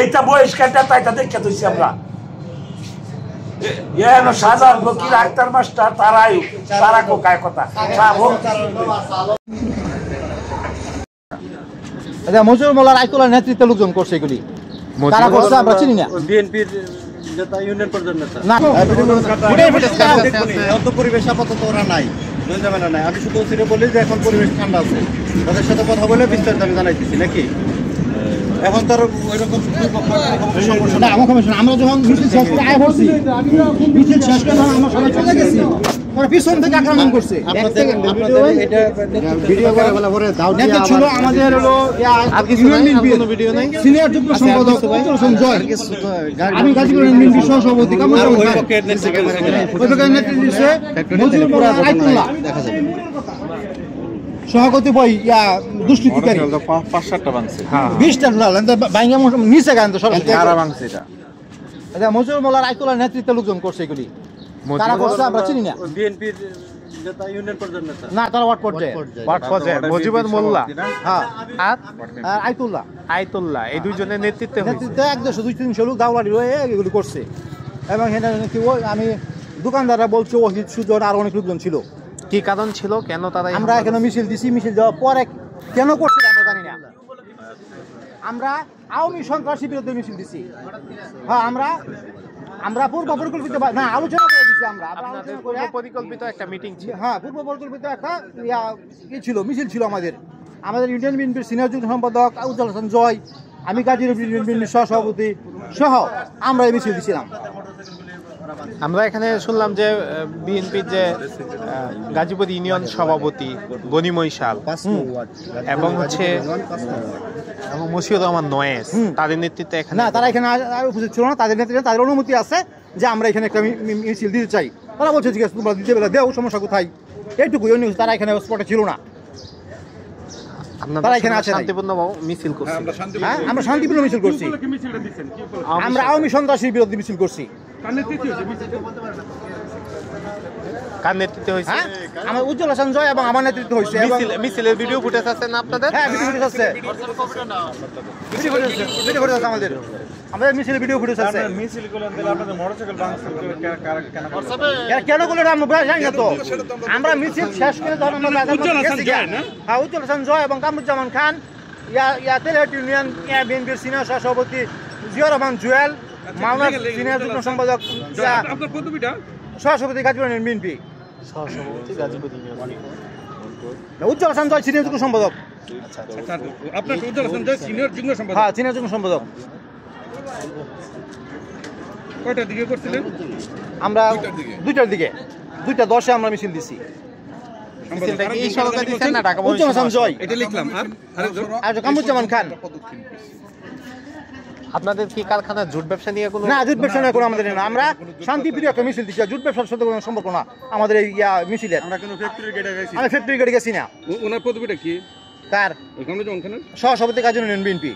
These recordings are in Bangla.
এইটা বহিষ্কারটা তাইটা দেখে তুইছি আমরা সাজার ফকির আক্তার মাস্টার তারা কোকায় কথা আচ্ছা মজুর মোল্লার আইতুল্লাহর নেতৃত্বে লোকজন করছে এগুলি কারা করছে আমরা চিনি না বিএনপির নেতা ইউনিয়ন পর্যায়ের নেতা না অত পরিবেশ আপাতত ওরা নাই জঞ্জামেলা নাই আমি শুধু ওসিরে বলি যে এখন পরিবেশ ঠান্ডা আছে তাদের সাথে কথা বলে বিস্তারিত আমি জানাইতেছি নাকি এখন তার ওইরকম না আমার কমিশন আমরা যখন মিছিল শেষ করে আয় করছি মিছিল শেষ করে আমরা সবাই চলে গেছি ওরা পিছন থেকে আক্রমণ করছে ভিডিও করে বলে পরে দাও নেতা ছিল আমাদের হলো কোনো ভিডিও নাই সিনিয়র যুগ্ম সম্পাদক উজ্জ্বল জয় আমি গাজীপুর এমএনপি সহসভাপতি কামরুজ্জামান ওইখানে নেতৃত্ব দিচ্ছে মজুর মোল্লা আইতুল্লাহ দেখা যাবে সহগতি বই দুষ্কৃতিকারী 5-7টা ভাঙছে 20টা বাইঙ্গা নিচে গান তো সব কারা ভাঙছে এটা আচ্ছা মজুর মোল্লার আইতুল্লাহর নেতৃত্বে লোকজন করছে এগুলি কারা করছে আমরা চিনি না বিএনপির নেতা ইউনিয়ন পর্যায়ের নেতা না তারা ওয়ার্ড পর্যায়ে মজিবুর মোল্লা হ্যাঁ আর আইতুল্লাহ এই দুইজনের নেতৃত্বে নেতৃত্বে 100-200 লোক দাওলারি হয়ে এগুলি করছে এবং এখানে কি আমি দোকানদাররা বলছে ওহিদ সুজন আর অনেক লোকজন ছিল কি কারণ ছিল কেন তারা আমরা এখানে মিছিল দিছি মিছিল দেওয়ার পরে কেন করছে আমরা জানি না আমরা আওয়ামী সন্ত্রাসী বিরুদ্ধে মিছিল দিছি হ্যাঁ আমরা পূর্ব পরিকল্পিত না আলোচনা করে দিছি আমরা আলোচনা করে পরিকল্পিত একটা মিটিং ছিল হ্যাঁ পূর্ব পরিকল্পিত একটা ছিল মিছিল ছিল আমাদের ইউনিয়ন বিএনপির সিনিয়র যুগ্ম সম্পাদক উজ্জ্বল হাসান জয় আমি গাজীপুর ইউনিয়ন বিএনপির সহসভাপতি সহ আমরা এই মিছিল দিছিলাম আমরা এখানে শুনলাম যে বিএনপির যে গাজীপুর ইউনিয়ন সভাপতি গনি মৈশাল এবং হচ্ছে মশিউর রহমান নয়েস তাদের নেতৃত্বে এখানে না তারা এখানে উপস্থিত ছিল না তাদের নেতৃত্বে তাদের অনুমতি আছে যে আমরা এখানে একটা মিছিল দিতে চাই তারা বলছে ঠিক আছে তোমরা দিতে বেলা দেও সমস্যা কোথায় এইটুকু তারা এখানে স্পটে ছিল না তারা এখানে আছে শান্তিপূর্ণ মিছিল করছি হ্যাঁ আমরা শান্তিপূর্ণ মিছিল করছি আমরা আওয়ামী সন্ত্রাসীর বিরুদ্ধে মিছিল করছি কার নেতৃত্বে হয়েছে আমার উজ্জ্বল হাসান জয় এবং আমার নেতৃত্ব হয়েছে মিছিলের ভিডিও ফুটেজ আছে না আপনাদের হ্যাঁ ভিডিও ফুটেজ আছে ভিডিও ফুটেজ আছে আমাদের মিছিলের ভিডিও ফুটেজ আছে মিছিল করলেন তাহলে আপনাদের মোটরসাইকেল ভাঙছে কেন করলেন আমরা জানি না তো আমরা মিছিল শেষ করে তখন আমরা উজ্জ্বল হাসান জয় এবং কামরুজ্জামান খান তেলহাটি ইউনিয়ন বিএনপির সিনিয়র সহসভাপতি জিয়াউর রহমান জুয়েল মাওনা সিনিয়র যুগ্ম সম্পাদক সহসভাপতি গাজীপুর ইউনিয়ন বিএনপি উজ্জ্বল হাসান জয় সিনিয়র যুগ্ম সম্পাদক হ্যাঁ সিনিয়র যুগ্ম সম্পাদক কয়টার দিকে করছিলেন আমরা 2টার দিকে 2:10 আমরা মিছিল দিছি উজ্জ্বল হাসান জয় এটা লিখলাম আর কামরুজ্জামান খান আপনাদের কি কারখানা জুট ব্যবসা নিয়ে কোনো না জুট ব্যবসা নিয়ে কোনো আমাদের না আমরা শান্তিপ্রিয় একটা মিছিল দিচ্ছি জুট ব্যবসার সাথে কোনো সম্পর্ক না আমাদের এই মিছিলের আমরা কোনো ফ্যাক্টরি গেটে গেছি আমি ফ্যাক্টরি গেটে গেছি না ওনার পদবিটা কি কার এখানে যেমন খান সহসভাপতি গাজীপুর ইউনিয়ন বিএনপি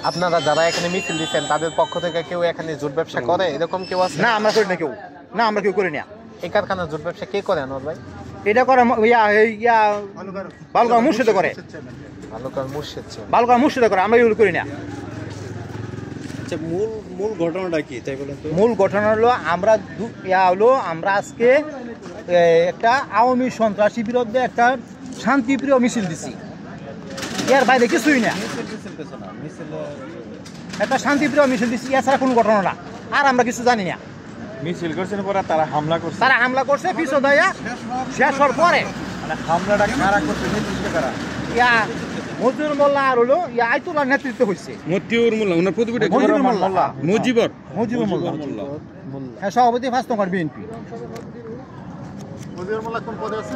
আপনারা যারা এখানে মিছিল দিচ্ছেন তাদের পক্ষ থেকে কেউ এখানে জুট ব্যবসা করে এরকম কেউ আছে না আমরা করি না কেউ না আমরা কেউ করি না এই কারখানা জুট ব্যবসা কে করে আনোয়ার ভাই এটা করে বালুকা মুর্শিদে করে বালুকা মুর্শিদে করে আমরা এগুলো করি না আচ্ছা মূল ঘটনাটা কি তাই বলেন তো মূল ঘটনা হলো আমরা আজকে একটা আওয়ামী সন্ত্রাসী বিরুদ্ধে একটা শান্তিপ্রিয় মিছিল দিছি এর বাইরে কিছুই না একটা শান্তিপ্রিয় মিছিল দিছি এছাড়া কোনো ঘটনা না আর আমরা কিছু জানি না মিছিল করছেন পরে তারা হামলা করছে পিছু দেয়া শেষ হওয়ার পরে মানে হামলাটা কারা করছে নির্দিষ্ট কারা মজুর মোল্লা আর হলো আইতুল্লাহর নেতৃত্ব হয়েছে মতিউর মোল্লা ওনার পদবিটা মুজিবুর মোল্লা হ্যাঁ সভাপতি 5 নম্বর বিএনপি মতিউর মোল্লা কোন পদে আছে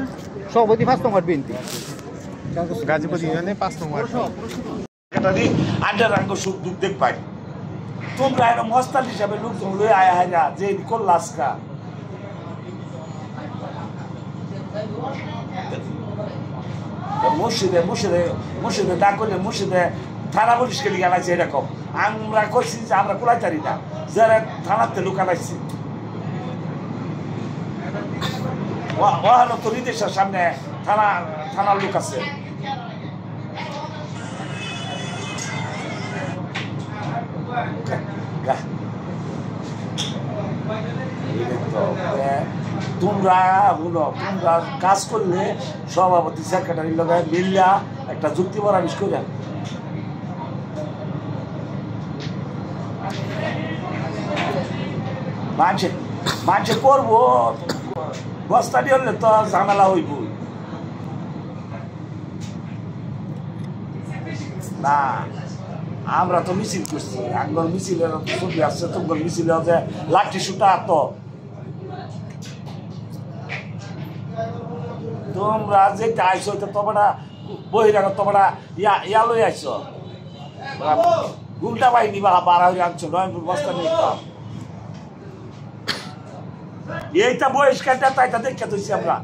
সভাপতি 5 নম্বর বিএনপি গাজীপুর ইউনিয়নে 5 নম্বর এটা দি আড্ডা রাঙ্গ সুখ দুঃখ দেখ পাই তোমরা এর মস্তাল হিসাবে লোকজন লয়ে আয়া হাইরা যে করলাসকা মুর্শিদে ডাক করলে মুর্শিদে থানা পুলিশকে লিখে আনাইছে এরকম আমরা করছি যে আমরা কোলাইতারি না যারা থানাতে লোক আনাইছি ওহানো তো নির্দেশের সামনে থানার লোক আছে তোমরা কাজ করলে সভাপতি সেক্রেটারির লগে মিল্লা একটা যুক্তি পরামর্শ করে মানুষে করবো বস্তাটি হলে তো ঝামেলা হইব না। আমরা তো মিছিল করছি, একবার মিছিলের ছবি আসছে, তোমার মিছিল যে লাঠি সুটা তো তোমরা যেটা আইছো তোমরা বহিরাগত তোমরা ইয়া লই আইছো গুমটা বাহিনী বা বাড়া হয়ে আনছো নয়নপুর বস্তা নিয়ে এইটা বহিষ্কারটা তাইটা দেখে তুইছি আমরা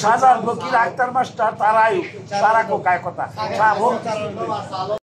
সাজার ফকির আক্তার মাস্টার তারাই তারা কোকায় কথা